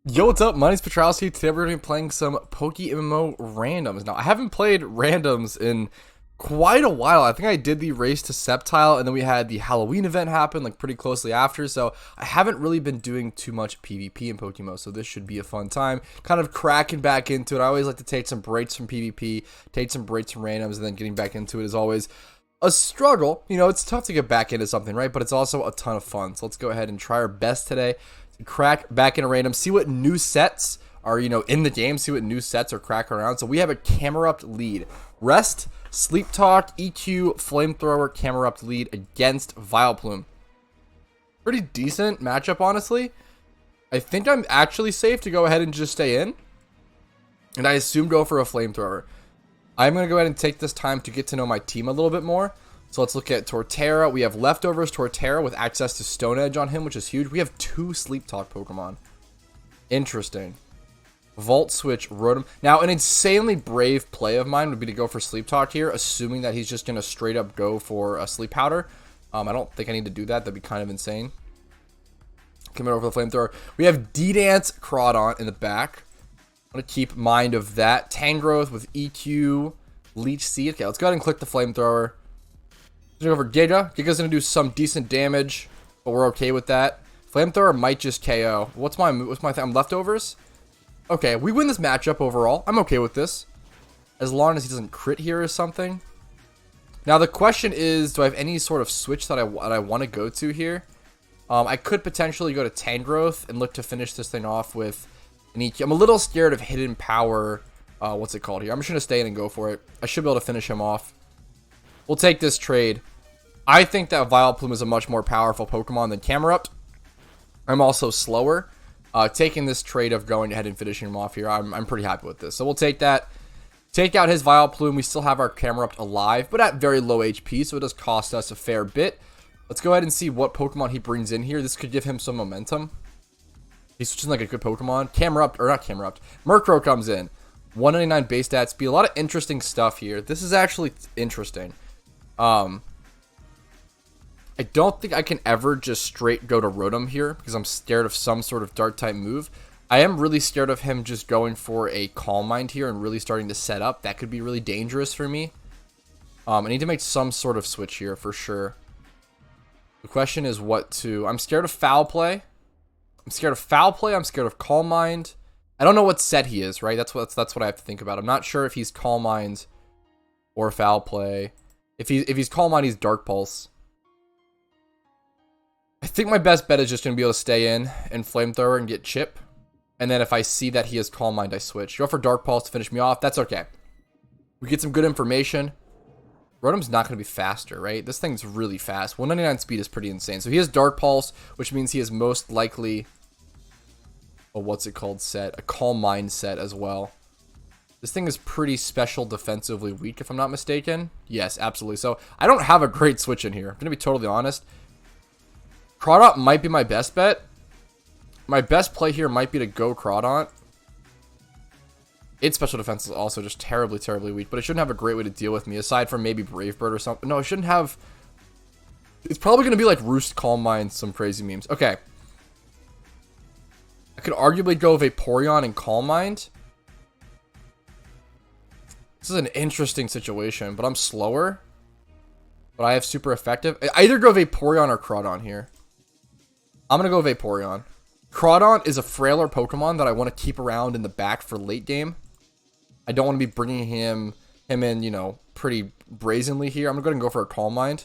Yo, what's up? My name's Patrouski. Today we're going to be playing some PokeMMO randoms. Now, I haven't played randoms in quite a while. I think I did the race to Sceptile, and then we had the Halloween event happen like pretty closely after, so I haven't really been doing too much PvP in PokeMMO, so this should be a fun time. Kind of cracking back into it. I always like to take some breaks from PvP, take some breaks from randoms, and then getting back into it is always a struggle. You know, it's tough to get back into something, right? But it's also a ton of fun. So let's go ahead and try our best today to crack back into random, see what new sets are, in the game, see what new sets are cracking around. So we have a Camerupt lead. Rest, Sleep Talk, EQ, Flamethrower, Camerupt lead against Vileplume. Pretty decent matchup, honestly. I think I'm actually safe to go ahead and just stay in. And I assume go for a Flamethrower. I'm going to go ahead and take this time to get to know my team a little bit more. So let's look at Torterra. We have Leftovers Torterra with access to Stone Edge on him, which is huge. We have 2 Sleep Talk Pokemon. Interesting. Volt Switch Rotom. Now, an insanely brave play of mine would be to go for Sleep Talk here, assuming that he's just going to straight up go for a Sleep Powder. I don't think I need to do that. That'd be kind of insane. Coming over the Flamethrower. We have D-Dance Crawdaunt in the back. I'm going to keep mind of that. Tangrowth with EQ, Leech Seed. Okay, let's go ahead and click the Flamethrower. Let's go for Giga. Giga's going to do some decent damage, but we're okay with that. Flamethrower might just KO. What's my thing? I'm Leftovers? Okay, we win this matchup overall. I'm okay with this. As long as he doesn't crit here or something. Now, the question is, do I have any sort of switch that I want to go to here? I could potentially go to Tangrowth and look to finish this thing off with an EQ. I'm a little scared of Hidden Power. What's it called here? I'm just going to stay in and go for it. I should be able to finish him off. We'll take this trade. I think that Vileplume is a much more powerful Pokemon than Camerupt. I'm also slower. Taking this trade of going ahead and finishing him off here, I'm pretty happy with this. So we'll take that. Take out his Vileplume. We still have our Camerupt alive, but at very low HP, so it does cost us a fair bit. Let's go ahead and see what Pokemon he brings in here. This could give him some momentum. He's switching like a good Pokemon. Camerupt, or not Camerupt. Murkrow comes in. 199 base stat speed. A lot of interesting stuff here. This is actually interesting. I don't think I can ever just straight go to Rotom here because I'm scared of some sort of dark type move. I am really scared of him just going for a Calm Mind here and really starting to set up. That could be really dangerous for me. I need to make some sort of switch here for sure. The question is what to... I'm scared of Foul Play. I'm scared of Calm Mind. I don't know what set he is, right? That's what I have to think about. I'm not sure if he's Calm Mind or Foul Play. If he's Calm Mind, he's Dark Pulse. I think my best bet is just going to be able to stay in and Flamethrower and get Chip. And then if I see that he has Calm Mind, I switch. Go for Dark Pulse to finish me off. That's okay. We get some good information. Rotom's not going to be faster, right? This thing's really fast. 199 speed is pretty insane. So he has Dark Pulse, which means he is most likely a Calm Mind set as well. This thing is pretty special defensively weak, if I'm not mistaken. Yes, absolutely. So I don't have a great switch in here. I'm going to be totally honest. Crawdaunt might be my best bet. My best play here might be to go Crawdaunt. Its special defense is also just terribly, terribly weak, but it shouldn't have a great way to deal with me, aside from maybe Brave Bird or something. No, it shouldn't have... It's probably going to be like Roost, Calm Mind, some crazy memes. Okay. I could arguably go Vaporeon and Calm Mind. This is an interesting situation, but I'm slower. But I have super effective. I either go Vaporeon or Crawdaunt here. I'm going to go Vaporeon. Crawdaunt is a frailer Pokemon that I want to keep around in the back for late game. I don't want to be bringing him in, pretty brazenly here. I'm going to go for a Calm Mind.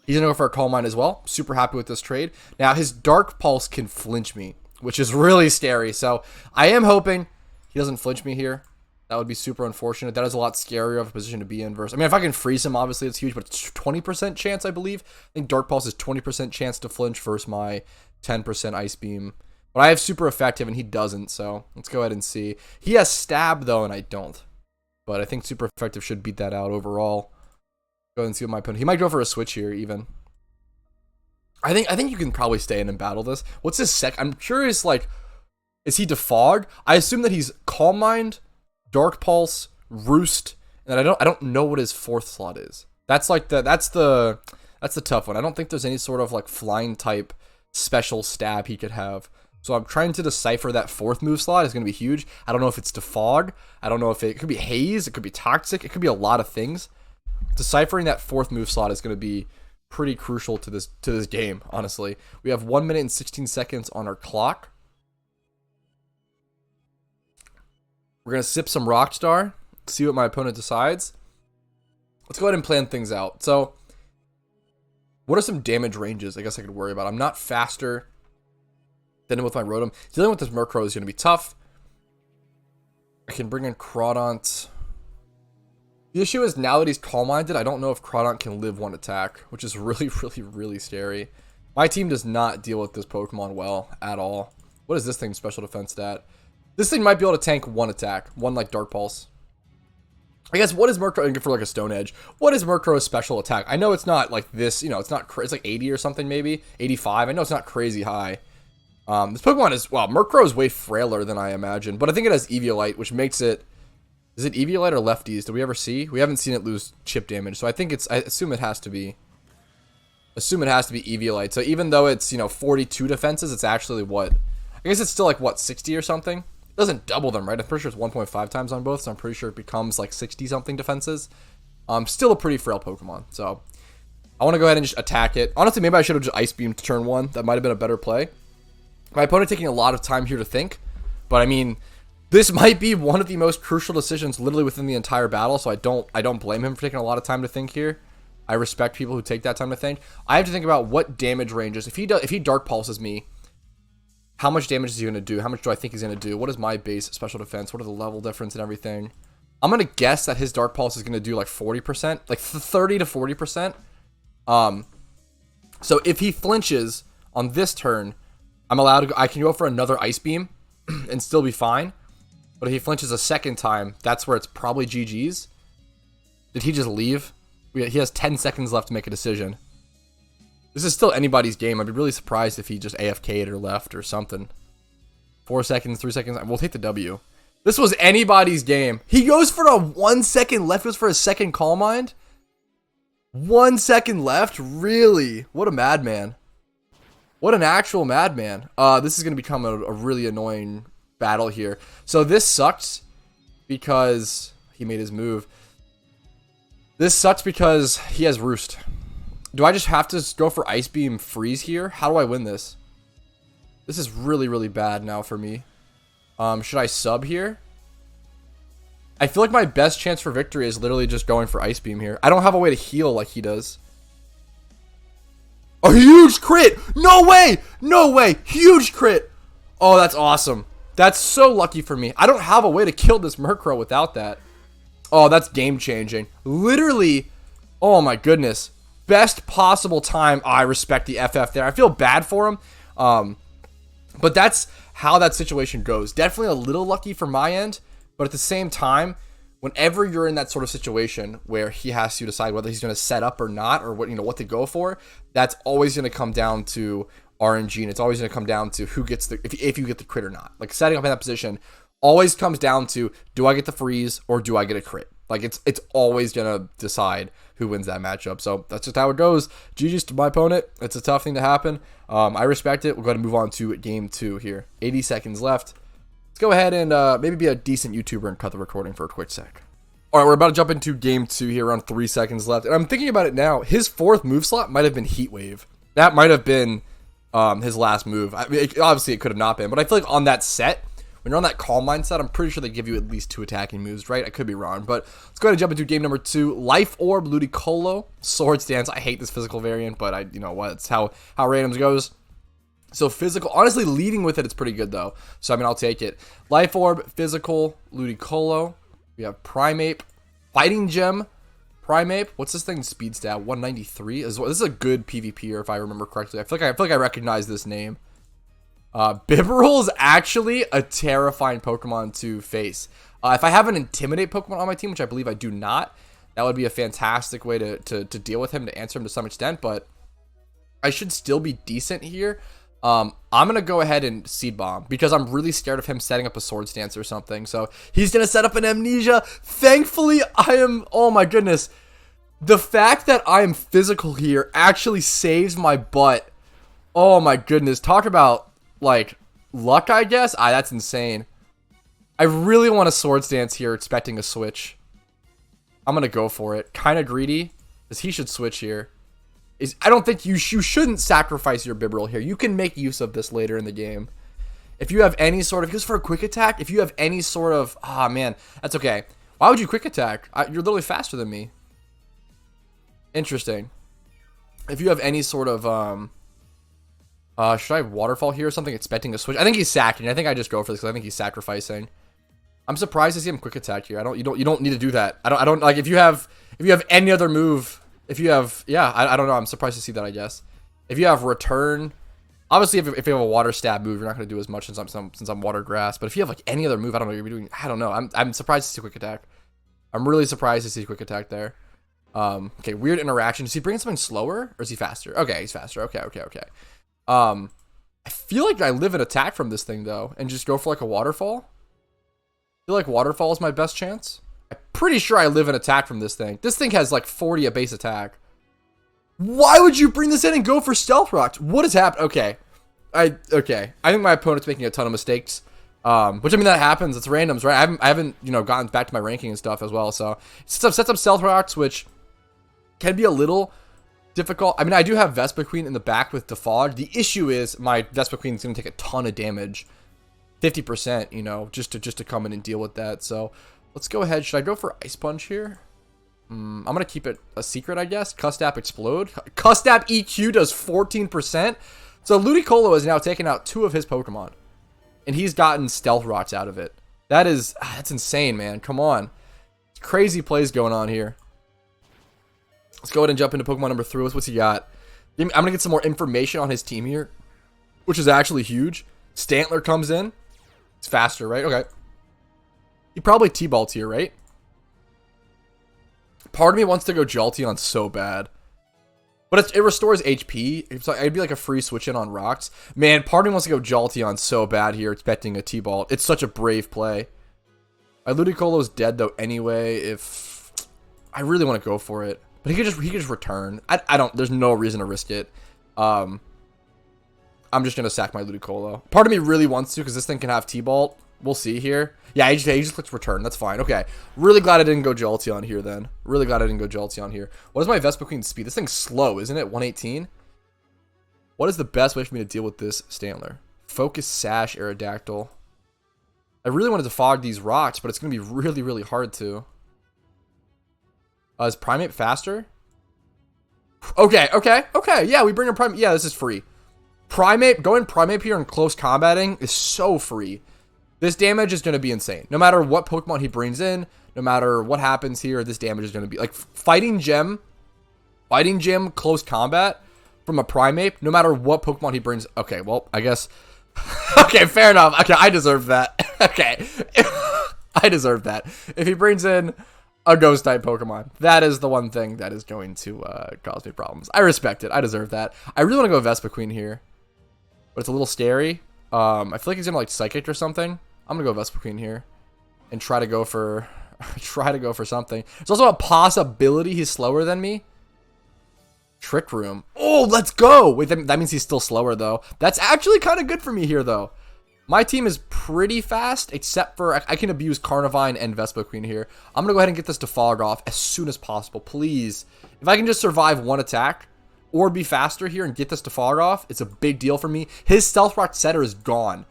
He's going to go for a Calm Mind as well. Super happy with this trade. Now, his Dark Pulse can flinch me, which is really scary. So, I am hoping he doesn't flinch me here. That would be super unfortunate. That is a lot scarier of a position to be in versus... I mean, if I can freeze him, obviously it's huge, but it's 20% chance, I believe. I think Dark Pulse is 20% chance to flinch versus my 10% Ice Beam. But I have super effective and he doesn't, so let's go ahead and see. He has Stab, though, and I don't. But I think super effective should beat that out overall. Go ahead and see what my opponent... He might go for a switch here, even. I think you can probably stay in and battle this. What's his sec... I'm curious, is he Defog? I assume that he's Calm Mind, Dark Pulse, Roost, and I don't know what his 4th slot is. That's the tough one. I don't think there's any sort of Flying type special stab he could have. So I'm trying to decipher that fourth move slot is going to be huge. I don't know if it's Defog. I don't know if it could be Haze. It could be Toxic. It could be a lot of things. Deciphering that fourth move slot is going to be pretty crucial to this game, honestly. We have 1 minute and 16 seconds on our clock. We're going to sip some Rockstar, see what my opponent decides. Let's go ahead and plan things out. So, what are some damage ranges I guess I could worry about? I'm not faster than with my Rotom. Dealing with this Murkrow is going to be tough. I can bring in Crawdont. The issue is now that he's Calm-Minded, I don't know if Crawdont can live one attack, which is really, really, really scary. My team does not deal with this Pokemon well at all. What is this thing's special defense stat? This thing might be able to tank one attack, one like Dark Pulse. I guess what is Murkrow for like a Stone Edge? What is Murkrow's special attack? I know it's not like this, you know, it's not it's like 80 or something maybe, 85. I know it's not crazy high. This Pokemon is, well, Murkrow is way frailer than I imagined, but I think it has Eviolite, which makes it, is it Eviolite or Lefties? Did we ever see? We haven't seen it lose chip damage, so I think it's, I assume it has to be Eviolite. So even though it's, you know, 42 defenses, it's actually what, I guess it's still like what, 60 or something? It doesn't double them, right? I'm pretty sure it's 1.5 times on both, so I'm pretty sure it becomes like 60 something defenses. Still a pretty frail Pokemon, so I want to go ahead and just attack it. Honestly, maybe I should have just Ice Beamed turn one. That might have been a better play. My opponent taking a lot of time here to think, but I mean, this might be one of the most crucial decisions literally within the entire battle, so I don't blame him for taking a lot of time to think here. I respect people who take that time to think. I have to think about what damage ranges. If he Dark Pulses me, how much damage is he going to do? How much do I think he's going to do? What is my base special defense? What are the level difference and everything? I'm going to guess that his Dark Pulse is going to do like 40%, like 30 to 40%. So if he flinches on this turn, I'm allowed to go, I can go for another Ice Beam and still be fine. But if he flinches a second time, that's where it's probably GG's. Did he just leave? He has 10 seconds left to make a decision. This is still anybody's game. I'd be really surprised if he just AFK'd or left or something. 4 seconds, 3 seconds. We'll take the W. This was anybody's game. He goes for a 1 second left. Goes for a second Calm Mind. 1 second left? Really? What a madman. What an actual madman. This is going to become a really annoying battle here. So this sucks because he made his move. This sucks because he has Roost. Do I just have to go for Ice Beam Freeze here? How do I win this? This is really, really bad now for me. Should I sub here? I feel like my best chance for victory is literally just going for Ice Beam here. I don't have a way to heal like he does. A huge crit! No way! No way! Huge crit! Oh, that's awesome. That's so lucky for me. I don't have a way to kill this Murkrow without that. Oh, that's game changing. Literally, oh my goodness. Best possible time. Oh, I respect the FF there. I feel bad for him. But that's how that situation goes. Definitely a little lucky for my end. But at the same time, whenever you're in that sort of situation where he has to decide whether he's going to set up or not, or what to go for, that's always going to come down to RNG, and it's always going to come down to who gets the if you get the crit or not. Like setting up in that position always comes down to, do I get the freeze or do I get a crit? Like it's always going to decide who wins that matchup. So that's just how it goes. GG's to my opponent. It's a tough thing to happen. I respect it. We're going to move on to game 2 here. 80 seconds left. Let's go ahead and maybe be a decent YouTuber and cut the recording for a quick sec. All right, we're about to jump into game 2 here, around 3 seconds left. And I'm thinking about it now. His fourth move slot might have been Heat Wave. That might have been his last move. I mean, obviously, it could have not been. But I feel like on that set, when you're on that Calm Mind set, I'm pretty sure they give you at least 2 attacking moves, right? I could be wrong. But let's go ahead and jump into game number 2. Life Orb, Ludicolo, Swords Dance. I hate this physical variant, but you know what? It's how randoms goes. So physical, honestly, leading with it's pretty good though. So I mean, I'll take it. Life Orb, physical, Ludicolo. We have Primeape, Fighting Gem, Primeape. What's this thing's speed stat? 193 as well. This is a good PvPer if I remember correctly. I feel like I recognize this name. Bibarel is actually a terrifying Pokemon to face. If I have an Intimidate Pokemon on my team, which I believe I do not, that would be a fantastic way to deal with him, to answer him to some extent. But I should still be decent here. I'm going to go ahead and Seed Bomb because I'm really scared of him setting up a Swords Dance or something. So he's going to set up an Amnesia. Thankfully, oh my goodness. The fact that I am physical here actually saves my butt. Oh my goodness. Talk about, like, Luck, I guess? That's insane. I really want a Swords Dance here, expecting a switch. I'm going to go for it. Kind of greedy, because he should switch here. I don't think you shouldn't sacrifice your Bibarel here. You can make use of this later in the game. If you have any sort of, just for a quick attack, if you have any sort of, man, that's okay. Why would you quick attack? You're literally faster than me. Interesting. If you have any sort of, should I have Waterfall here or something, expecting a switch? I think he's sacking. I think I just go for this because I think he's sacrificing. I'm surprised to see him quick attack here. You don't need to do that. I don't like if you have any other move. If you have, yeah, I don't know. I'm surprised to see that, I guess. If you have return, obviously, if you have a water stab move, you're not going to do as much since I'm water grass. But if you have like any other move, I don't know, you'll be doing. I don't know. I'm surprised to see quick attack. I'm really surprised to see quick attack there. Okay, weird interaction. Is he bringing something slower or is he faster? Okay, he's faster. Okay. I feel like I live an attack from this thing though, and just go for like a waterfall. I feel like waterfall is my best chance. I'm pretty sure I live an attack from this thing. This thing has like 40 a base attack. Why would you bring this in and go for Stealth Rocks? What has happened? Okay. I think my opponent's making a ton of mistakes. Which I mean, that happens. It's randoms, right? I haven't gotten back to my ranking and stuff as well. So sets up Stealth Rocks, which can be a little difficult. I mean, I do have Vespiquen in the back with Defog. The issue is my Vespiquen is going to take a ton of damage. 50%, just to come in and deal with that. So let's go ahead. Should I go for Ice Punch here? I'm going to keep it a secret, I guess. Custap Explode. Custap EQ does 14%. So Ludicolo has now taken out 2 of his Pokemon. And he's gotten Stealth Rocks out of it. That's insane, man. Come on. Crazy plays going on here. Let's go ahead and jump into Pokemon number 3. What's he got? I'm going to get some more information on his team here, which is actually huge. Stantler comes in. It's faster, right? Okay. He probably T-Balls here, right? Part of me wants to go Jolteon so bad. But it restores HP. It'd be like a free switch in on rocks. Man, part of me wants to go Jolteon so bad here, expecting a T-Ball. It's such a brave play. My Ludicolo's dead though anyway. If I really want to go for it, but he could just return. I don't. There's no reason to risk it. I'm just gonna sack my Ludicolo. Part of me really wants to because this thing can have T-Ball. We'll see here. Yeah, he just clicks return. That's fine. Okay. Really glad I didn't go Jolteon here then. Really glad I didn't go Jolteon here. What is my Vespiquen speed? This thing's slow, isn't it? 118? What is the best way for me to deal with this Stantler? Focus Sash Aerodactyl. I really wanted to fog these rocks, but it's going to be really, really hard to. Is Primate faster? Okay. Yeah, we bring a Primate. Yeah, this is free. Going Primate here in close combating is so free. This damage is going to be insane. No matter what Pokemon he brings in, no matter what happens here, this damage is going to be like Fighting Gym, close combat from a Primate, no matter what Pokemon he brings. Okay, well, I guess. Okay, fair enough. Okay, I deserve that. Okay. I deserve that. If he brings in a Ghost type Pokemon, that is the one thing that is going to cause me problems. I respect it. I deserve that. I really want to go Vespiquen here, but it's a little scary. I feel like he's going to like Psychic or something. I'm gonna go Vespiquen here and try to go for something. There's also a possibility he's slower than me. Trick Room. Oh, let's go. Wait, that means he's still slower though. That's actually kind of good for me here though. My team is pretty fast, except for I can abuse Carnivine and Vespiquen here. I'm gonna go ahead and get this to fog off as soon as possible, please. If I can just survive one attack or be faster here and get this to fog off, it's a big deal for me. His Stealth Rock setter is gone.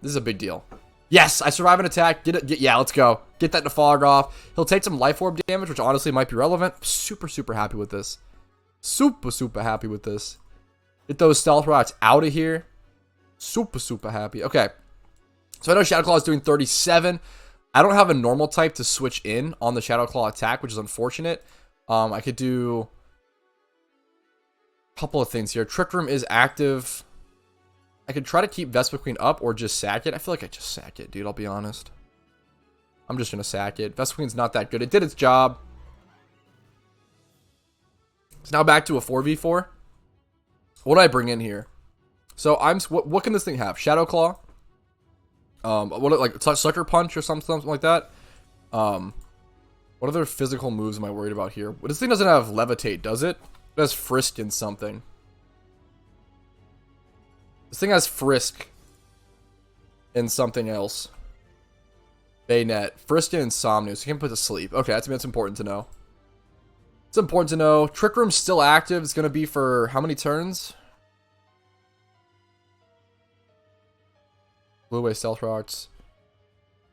This is a big deal. Yes, I survive an attack. Yeah, let's go. Get that to fog off. He'll take some Life Orb damage, which honestly might be relevant. Super happy with this. Super happy with this. Get those Stealth Rocks out of here. Super happy. Okay. So I know Shadow Claw is doing 37. I don't have a normal type to switch in on the Shadow Claw attack, which is unfortunate. I could do a couple of things here. Trick Room is active. I could try to keep Vespiquen up or just sack it. I feel like I just sack it, dude. I'll be honest. I'm just going to sack it. Vespiquen's not that good. It did its job. It's now back to a 4v4. What do I bring in here? So what can this thing have? Shadow Claw. Like Sucker Punch or something like that. What other physical moves am I worried about here? This thing doesn't have Levitate, does it? It has Frisk and something. This thing has Frisk. and something else. Baynet. Friskin and Somnu. So you can put to sleep. Okay, that's important to know. It's important to know. Trick Room's still active. It's going to be for how many turns? Blue Way Stealth Rocks.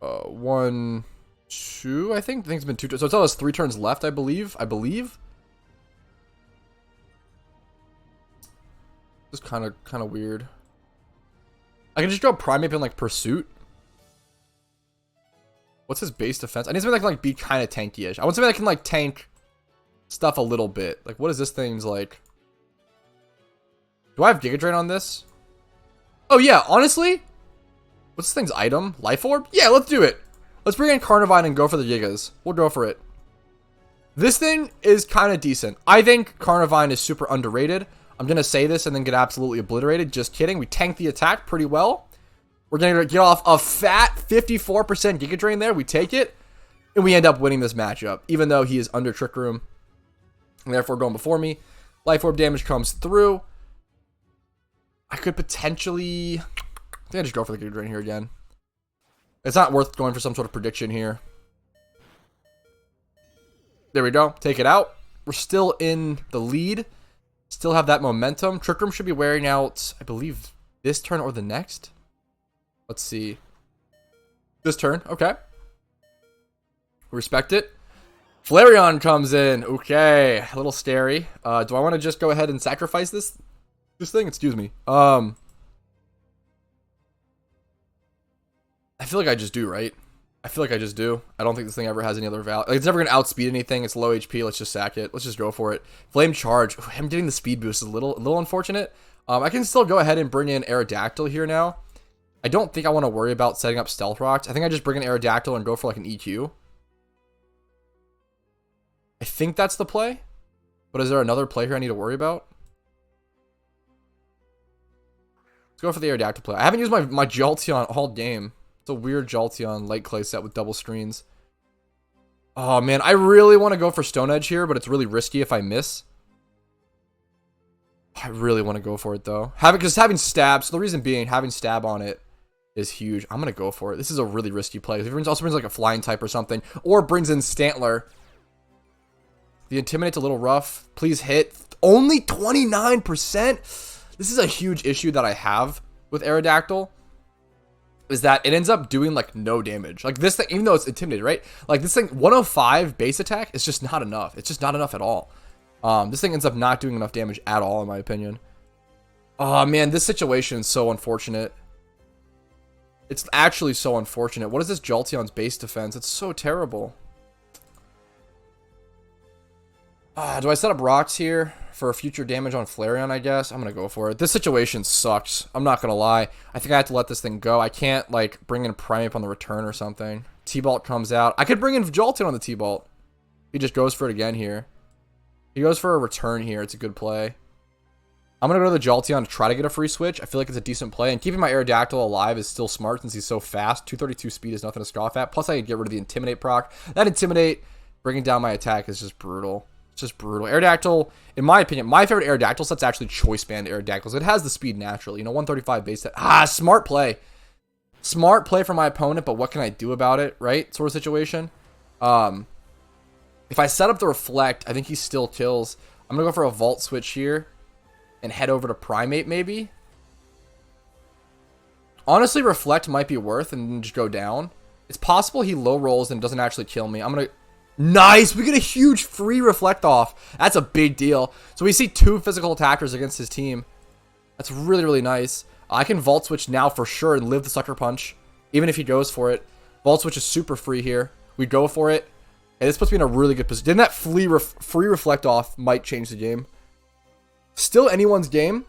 1, 2, I think. I think it's been 2 turns. So it's almost 3 turns left, I believe. It's kind of weird. I can just go Primeape in like Pursuit. What's his base defense? I need something that can like be kind of tanky-ish. I want something that can like tank stuff a little bit. Like, what is this thing's like? Do I have Giga Drain on this? Oh yeah, honestly. What's this thing's item? Life Orb? Yeah, let's do it. Let's bring in Carnivine and go for the Gigas. We'll go for it. This thing is kind of decent. I think Carnivine is super underrated. I'm going to say this and then get absolutely obliterated. Just kidding. We tanked the attack pretty well. We're going to get off a fat 54% Giga Drain there. We take it. And we end up winning this matchup. Even though he is under Trick Room. And therefore going before me. Life Orb damage comes through. I could potentially... I think I just go for the Giga Drain here again. It's not worth going for some sort of prediction here. There we go. Take it out. We're still in the lead. Still have that momentum. Trick Room should be wearing out, I believe, this turn or the next. Let's see. This turn. Okay. Respect it. Flareon comes in. Okay. A little scary. Do I want to just go ahead and sacrifice this thing? Excuse me. I feel like I just do, right? I feel like I just do. I don't think this thing ever has any other value. Like, it's never going to outspeed anything. It's low HP. Let's just sack it. Let's just go for it. Flame Charge. Ooh, him getting the speed boost is a little unfortunate. I can still go ahead and bring in Aerodactyl here now. I don't think I want to worry about setting up Stealth Rocks. I think I just bring in Aerodactyl and go for like an EQ. I think that's the play. But is there another play here I need to worry about? Let's go for the Aerodactyl play. I haven't used my Jolteon all game. It's a weird Jolteon Light Clay set with double screens. Oh man, I really want to go for Stone Edge here, but it's really risky if I miss. I really want to go for it though. Because having Stab, so the reason being having Stab on it is huge. I'm going to go for it. This is a really risky play. If it also brings like a flying type or something, or brings in Stantler. The Intimidate's a little rough. Please hit. Only 29%? This is a huge issue that I have with Aerodactyl. Is that it ends up doing like no damage. Like this thing, even though it's intimidated, right? Like this thing, 105 base attack is just not enough. It's just not enough at all. This thing ends up not doing enough damage at all, in my opinion. Oh man, this situation is so unfortunate. It's actually so unfortunate. What is this Jolteon's base defense? It's so terrible. Do I set up rocks here for future damage on Flareon, I guess? I'm going to go for it. This situation sucks. I'm not going to lie. I think I have to let this thing go. I can't, like, bring in Primeape on the return or something. T-Bolt comes out. I could bring in Jolteon on the T-Bolt. He just goes for it again here. He goes for a return here. It's a good play. I'm going to go to the Jolteon to try to get a free switch. I feel like it's a decent play. And keeping my Aerodactyl alive is still smart since he's so fast. 232 speed is nothing to scoff at. Plus, I could get rid of the Intimidate proc. That Intimidate, bringing down my attack, is just brutal. Just brutal. Aerodactyl, in my opinion, my favorite Aerodactyl set's actually Choice Band Aerodactyls. It has the speed naturally. You know, 135 base set. Smart play. Smart play for my opponent, but what can I do about it, right? Sort of situation. If I set up the Reflect, I think he still kills. I'm going to go for a Volt Switch here and head over to Primeape, maybe. Honestly, Reflect might be worth and then just go down. It's possible he low rolls and doesn't actually kill me. I'm going to... Nice! We get a huge free Reflect off. That's a big deal. So we see 2 physical attackers against his team. That's really, really nice. I can Volt Switch now for sure and live the Sucker Punch. Even if he goes for it. Volt Switch is super free here. We go for it. And this puts me in a really good position. Didn't that free Reflect off might change the game. Still anyone's game.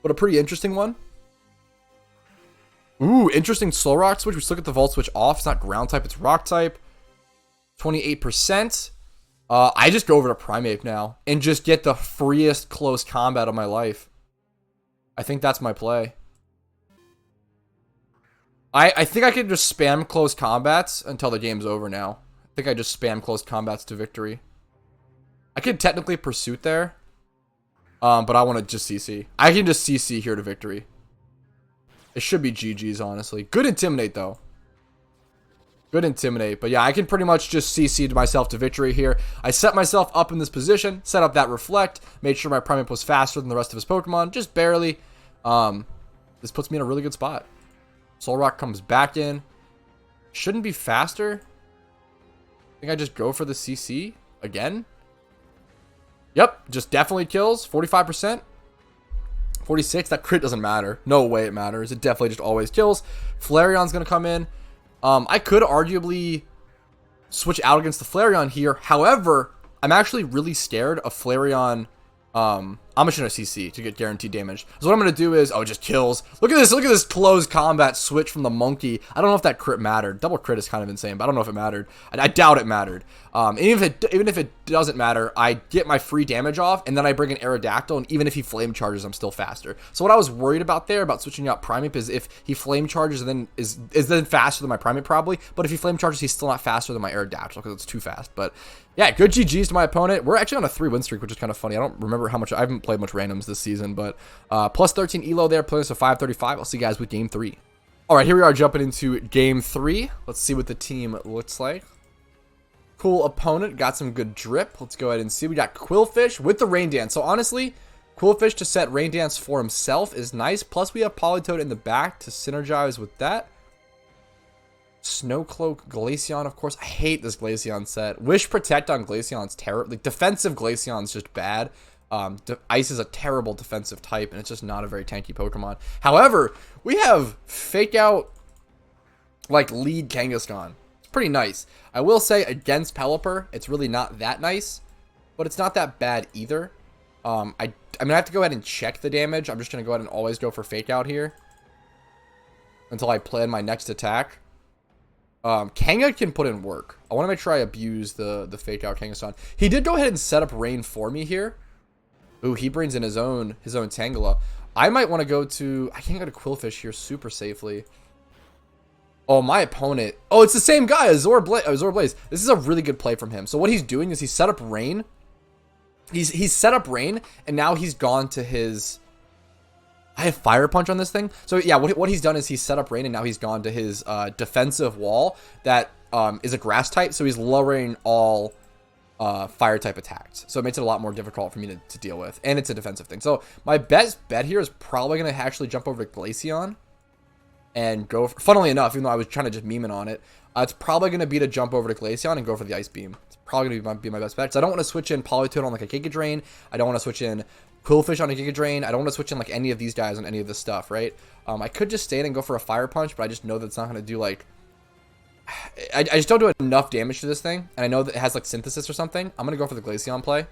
But a pretty interesting one. Ooh, interesting Slow Rock Switch. We still get the Volt Switch off. It's not Ground type, it's Rock type. 28%. I just go over to Primeape now and just get the freest close combat of my life. I think that's my play. I think I can just spam close combats until the game's over now. I think I just spam close combats to victory. I could technically Pursuit there. But I want to just CC. I can just CC here to victory. It should be GG's, honestly. Good Intimidate, though. Good Intimidate. But yeah, I can pretty much just CC'd myself to victory here. I set myself up in this position, set up that Reflect, made sure my Primeape was faster than the rest of his Pokemon, just barely. This puts me in a really good spot. Solrock comes back in. Shouldn't be faster. I think I just go for the CC again. Yep, just definitely kills. 45%. 46, that crit doesn't matter. No way it matters. It definitely just always kills. Flareon's going to come in. I could arguably switch out against the Flareon here. However, I'm actually really scared of Flareon. I'm just going to CC to get guaranteed damage. So what I'm going to do is, oh, it just kills. Look at this. Look at this closed combat switch from the monkey. I don't know if that crit mattered. Double crit is kind of insane, but I don't know if it mattered. I doubt it mattered. Even if it doesn't matter, I get my free damage off, and then I bring an Aerodactyl, and even if he flame charges, I'm still faster. So what I was worried about there, about switching out Primeape, is if he flame charges, and then is then faster than my Primeape probably, but if he flame charges, he's still not faster than my Aerodactyl because it's too fast. But yeah, good GG's to my opponent. We're actually on a 3-win streak, which is kind of funny. I don't remember how much. I haven't played much randoms this season, but plus 13 elo there, playing us a 535. I'll see you guys with game 3. All right, here we are jumping into game 3. Let's see what the team looks like. Cool opponent, got some good drip. Let's go ahead and see. We got Quillfish with the Rain Dance. So honestly, Quillfish to set Rain Dance for himself is nice. Plus we have Politoed in the back to synergize with that. Snowcloak, Glaceon, of course. I hate this Glaceon set. Wish Protect on Glaceon's terrible. Like, defensive Glaceon's just bad. Ice is a terrible defensive type, and it's just not a very tanky Pokemon. However, we have Fake Out, like, lead Kangaskhan. It's pretty nice. I will say, against Pelipper, it's really not that nice, but it's not that bad either. I mean, I have to go ahead and check the damage. I'm just going to go ahead and always go for Fake Out here until I plan my next attack. Kanga can put in work. I want to make sure I abuse the Fake Out Kangaskhan. He did go ahead and set up Rain for me here. Ooh, he brings in his own Tangela. I might want to go to... I can't go to Quillfish here super safely. Oh, my opponent... Oh, it's the same guy, Azor Blaze. This is a really good play from him. So what he's doing is he set up Rain. He's set up Rain, and now he's gone to his... I have Fire Punch on this thing. So yeah, what he's done is he's set up Rain, and now he's gone to his defensive wall that is a grass type. So he's lowering all fire type attacks. So it makes it a lot more difficult for me to deal with. And it's a defensive thing. So my best bet here is probably going to actually jump over to Glaceon and go for, funnily enough, even though I was trying to just meme it on it, it's probably going to be to jump over to Glaceon and go for the Ice Beam. It's probably going to be my best bet. So I don't want to switch in Politoed on like a Giga Drain. I don't want to switch in Quillfish on a Giga Drain. I don't want to switch in like any of these guys on any of this stuff, right? I could just stay in and go for a Fire Punch, but I just know that it's not going to do like... I just don't do enough damage to this thing, and I know that it has like Synthesis or something. I'm going to go for the Glaceon play.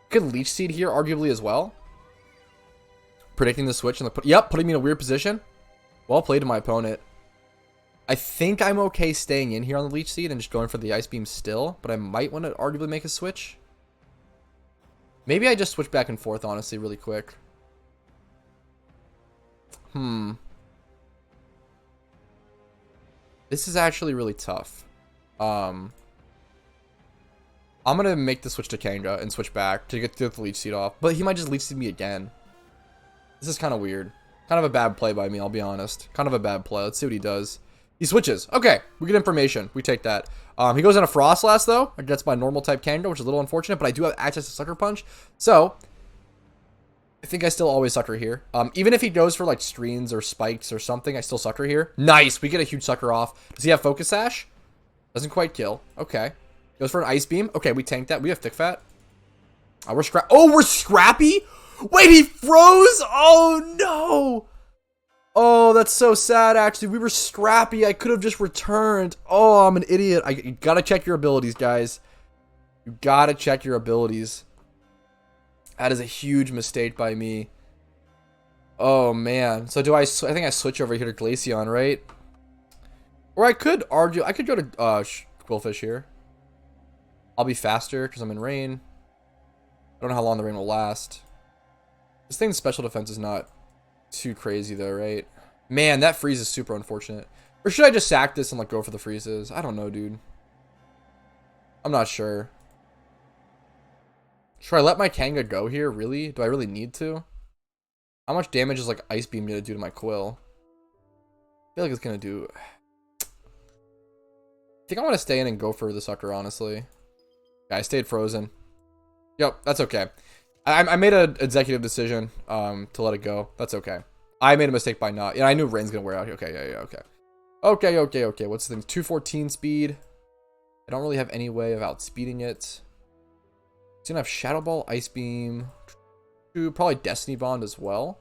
Could Leech Seed here arguably as well. Predicting the switch. And putting me in a weird position. Well played to my opponent. I think I'm okay staying in here on the Leech Seed and just going for the Ice Beam still, but I might want to arguably make a switch. Maybe I just switch back and forth, honestly, really quick. This is actually really tough. I'm going to make the switch to Kanga and switch back to get the Leech Seed off. But he might just Leech Seed me again. This is kind of weird. Kind of a bad play by me, I'll be honest. Kind of a bad play. Let's see what he does. He switches. Okay, we get information. We take that. He goes in a Frostlass, though. Against my normal type Kanga, which is a little unfortunate. But I do have access to Sucker Punch. So, I think I still always Sucker here. Even if he goes for, like, Streens or Spikes or something, I still Sucker here. Nice! We get a huge Sucker off. Does he have Focus Sash? Doesn't quite kill. Okay. Goes for an Ice Beam. Okay, we tanked that. We have Thick Fat. We're Scrappy? Wait, he froze? Oh, no! Oh, that's so sad, actually. We were Scrappy. I could have just returned. Oh, I'm an idiot. You gotta check your abilities, guys. You gotta check your abilities. That is a huge mistake by me. Oh, man. So I think I switch over here to Glaceon, right? Or I could argue. I could go to Quillfish here. I'll be faster because I'm in rain. I don't know how long the rain will last. This thing's special defense is not too crazy though, right? Man, that freeze is super unfortunate. Or should I just sack this and like go for the freezes? I don't know, dude. I'm not sure. Should I let my Kanga go here? Really? Do I really need to? How much damage is like Ice Beam gonna do to my Quill? feel like it's gonna do. I think I want to stay in and go for the sucker, honestly. Yeah, I stayed frozen. Yep, that's okay. I made an executive decision to let it go. That's okay. I made a mistake by not. Yeah, I knew Rain's gonna wear out. Okay, yeah, okay. Okay. What's the thing? 214 speed. I don't really have any way of outspeeding it. It's gonna have Shadow Ball, Ice Beam, probably Destiny Bond as well.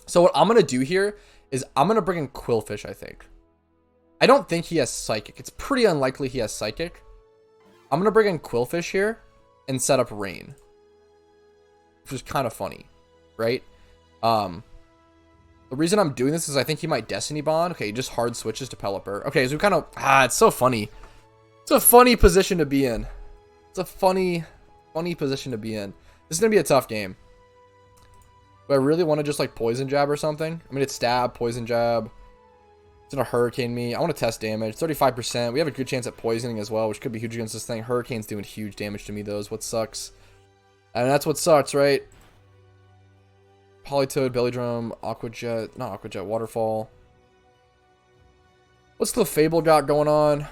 So what I'm gonna do here is I'm gonna bring in Quillfish, I think. I don't think he has Psychic. It's pretty unlikely he has Psychic. I'm gonna bring in Quillfish here and set up Rain, which is kind of funny, right? The reason I'm doing this is I think he might Destiny Bond. Okay, he just hard switches to Pelipper. Okay, so we kind of... it's so funny. It's a funny position to be in. It's a funny position to be in. This is going to be a tough game. Do I really want to just, like, Poison Jab or something? I mean, it's Stab, Poison Jab. It's going to Hurricane me. I want to test damage. 35%. We have a good chance at poisoning as well, which could be huge against this thing. Hurricane's doing huge damage to me, though, is what sucks. And that's what sucks, right? Politoed, Belly Drum, Aqua Jet, not Aqua Jet, Waterfall. What's Clefable got going on?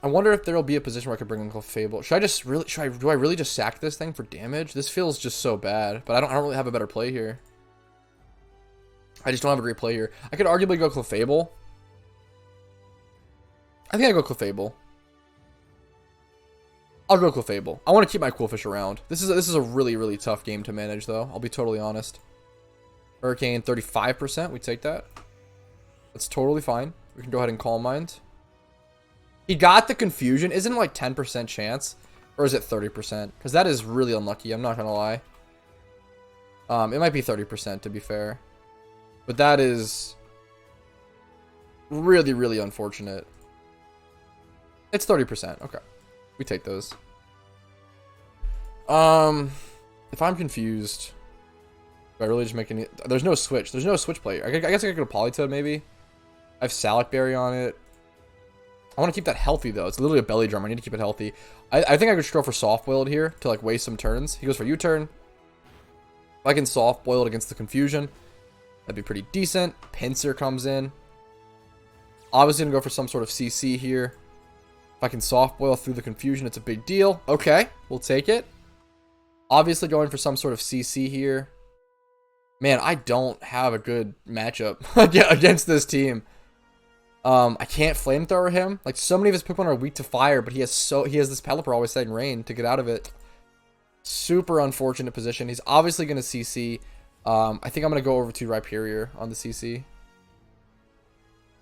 I wonder if there'll be a position where I could bring in Clefable. Do I really just sack this thing for damage? This feels just so bad, but I don't really have a better play here. I just don't have a great play here. I could arguably go Clefable. I think I go Clefable. I'll go Clefable. I want to keep my Quillfish around. This is a really tough game to manage, though. I'll be totally honest. Hurricane, 35%. We take that. That's totally fine. We can go ahead and Calm Mind. He got the Confusion. Isn't it like 10% chance? Or is it 30%? Because that is really unlucky. I'm not going to lie. It might be 30% to be fair. But that is really unfortunate. It's 30%. Okay. We take those. If I'm confused... Do I really just make any... There's no switch. There's no switch play. I guess I could go to Politoed, maybe. I have Salac Berry on it. I want to keep that healthy, though. It's literally a Belly Drum. I need to keep it healthy. I think I could just go for Soft Boiled here to, like, waste some turns. He goes for U-Turn. If I can Soft Boiled against the Confusion, that'd be pretty decent. Pinsir comes in. Obviously going to go for some sort of CC here. If I can Soft Boil through the Confusion, it's a big deal. Okay, we'll take it. Obviously going for some sort of CC here. Man, I don't have a good matchup against this team. I can't Flamethrower him. Like, so many of his Pokemon are weak to fire, but he has this Pelipper always setting Rain to get out of it. Super unfortunate position. He's obviously going to CC. I think I'm going to go over to Rhyperior on the CC.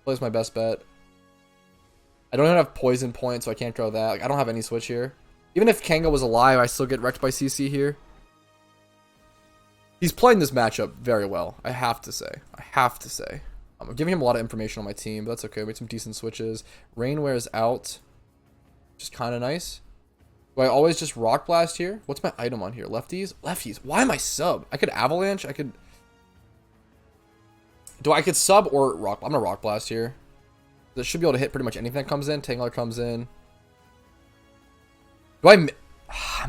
Plays my best bet. I don't even have Poison Point, so I can't draw that. Like, I don't have any switch here. Even if Kanga was alive, I still get wrecked by CC here. He's playing this matchup very well, I have to say. I'm giving him a lot of information on my team, but that's okay. We made some decent switches. Rain wears out. Just kind of nice. Do I always just Rock Blast here? What's my item on here? Lefties? Lefties. Why am I sub? I could Avalanche. I could sub or Rock. I'm going to Rock Blast here. That should be able to hit pretty much anything that comes in. Tangler comes in.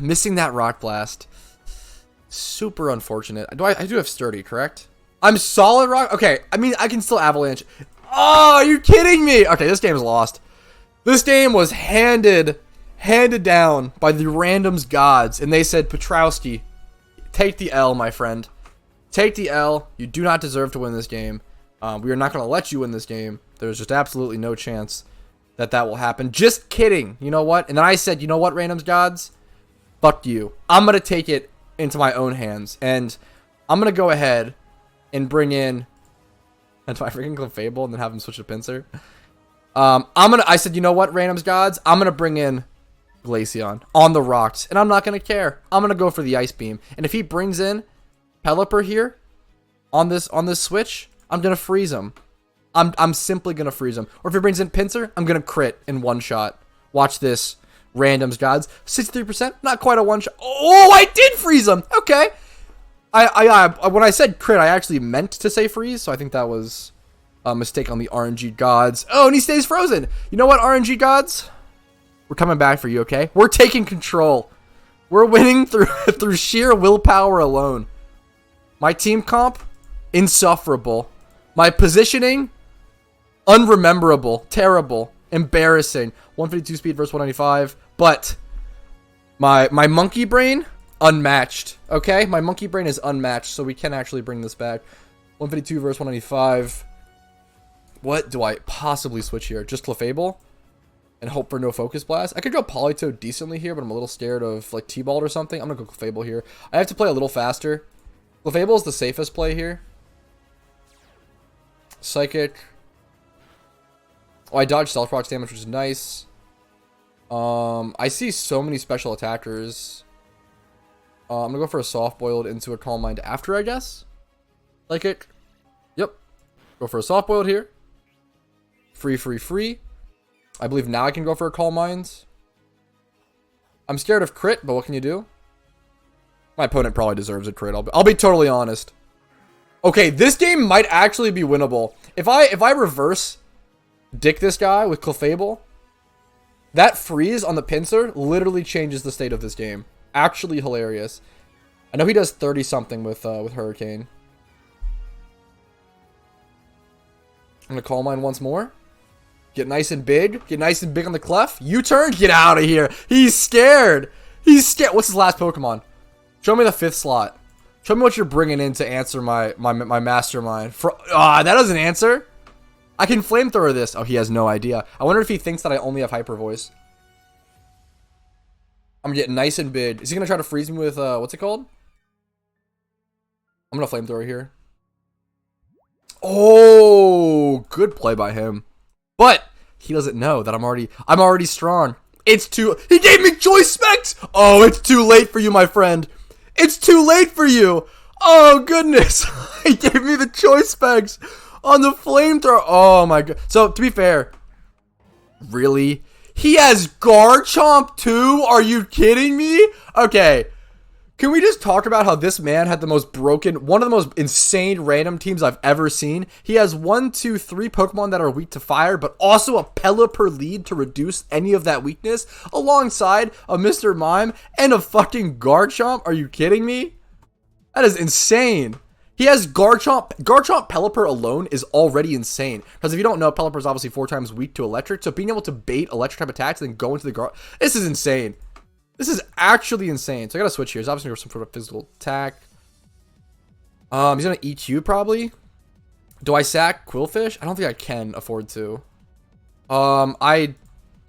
Missing that Rock Blast. Super unfortunate. I do have Sturdy, correct? I'm solid Rock. Okay, I mean, I can still Avalanche. Oh, are you kidding me? Okay, this game is lost. This game was handed down by the randoms gods, and they said, Patrouski, take the L, my friend. Take the L. You do not deserve to win this game. We are not going to let you win this game. There's just absolutely no chance that will happen. Just kidding. You know what? And then I said, you know what, randoms gods? Fuck you. I'm going to take it into my own hands, and I'm going to go ahead and bring in... And do I freaking Clefable and then have him switch to Pinsir? I said, you know what, randoms gods? I'm going to bring in Glaceon on the rocks, and I'm not going to care. I'm going to go for the Ice Beam. And if he brings in Pelipper here on this switch, I'm going to freeze him. I'm simply going to freeze him. Or if he brings in Pinsir, I'm going to crit in one shot. Watch this, randoms gods. 63%, not quite a one shot. Oh, I did freeze him. Okay. When I said crit, I actually meant to say freeze, so I think that was a mistake on the RNG gods. Oh, and he stays frozen. You know what, RNG gods? We're coming back for you, okay? We're taking control. We're winning through sheer willpower alone. My team comp, insufferable. My positioning, Unrememberable. Terrible. Embarrassing. 152 speed versus 195. But my monkey brain, unmatched. Okay? My monkey brain is unmatched, so we can actually bring this back. 152 versus 195. What do I possibly switch here? Just Clefable? And hope for no Focus Blast? I could go Politoed decently here, but I'm a little scared of, like, T-Balled or something. I'm going to go Clefable here. I have to play a little faster. Clefable is the safest play here. Psychic. Oh, I dodged Stealth Rock's damage, which is nice. I see so many special attackers. I'm going to go for a Soft Boiled into a Calm Mind after, I guess. Psychic. Yep. Go for a Soft Boiled here. Free. I believe now I can go for a Calm Mind. I'm scared of crit, but what can you do? My opponent probably deserves a crit. I'll be totally honest. Okay, this game might actually be winnable. If I reverse dick this guy with Clefable, that freeze on the pincer literally changes the state of this game. Actually hilarious. I know he does 30 something with Hurricane. I'm gonna Calm Mind once more. Get nice and big. Get nice and big on the Clef. U-turn. Get out of here. He's scared. He's scared. What's his last Pokemon? Show me the 5th slot. Show me what you're bringing in to answer my mastermind. That doesn't answer. I can Flamethrower this. Oh, he has no idea. I wonder if he thinks that I only have Hyper Voice. I'm getting nice and big. Is he going to try to freeze me with, what's it called? I'm going to Flamethrower here. Oh, good play by him. But he doesn't know that I'm already strong. He gave me Choice Specs. Oh, it's too late for you, my friend. It's too late for you. Oh, goodness. He gave me the Choice Specs on the Flamethrower. Oh, my God. So, to be fair, really? He has Garchomp too? Are you kidding me? Okay. Can we just talk about how this man had one of the most insane random teams I've ever seen? He has 1, 2, 3 Pokemon that are weak to fire, but also a Pelipper lead to reduce any of that weakness, alongside a Mr. Mime and a fucking Garchomp. Are you kidding me? That is insane. He has Garchomp. Garchomp Pelipper alone is already insane. Because if you don't know, Pelipper is obviously 4 times weak to electric, so being able to bait electric type attacks and then go into the this is insane. This is actually insane. So I gotta switch here. He's obviously going to go for some sort of physical attack. He's going to EQ probably. Do I sack Quillfish? I don't think I can afford to. I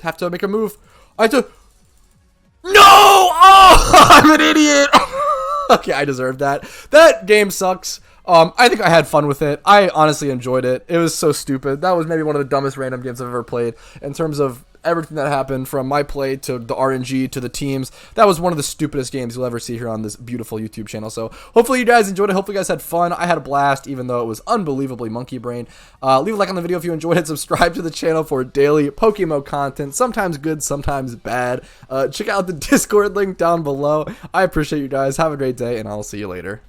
have to make a move. I have to... No! Oh! I'm an idiot! Okay, I deserve that. That game sucks. I think I had fun with it. I honestly enjoyed it. It was so stupid. That was maybe one of the dumbest random games I've ever played in terms of everything that happened, from my play to the RNG to the teams. That was one of the stupidest games you'll ever see here on this beautiful YouTube channel. So hopefully you guys enjoyed it. Hopefully you guys had fun. I had a blast, even though it was unbelievably monkey brain. Leave a like on the video if you enjoyed it. Subscribe to the channel for daily PokeMMO content. Sometimes good, sometimes bad. Check out the Discord link down below. I appreciate you guys. Have a great day, and I'll see you later.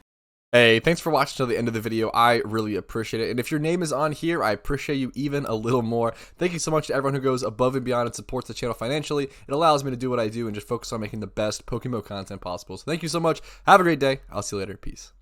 Hey, thanks for watching till the end of the video. I really appreciate it. And if your name is on here, I appreciate you even a little more. Thank you so much to everyone who goes above and beyond and supports the channel financially. It allows me to do what I do and just focus on making the best PokeMMO content possible. So thank you so much. Have a great day. I'll see you later. Peace.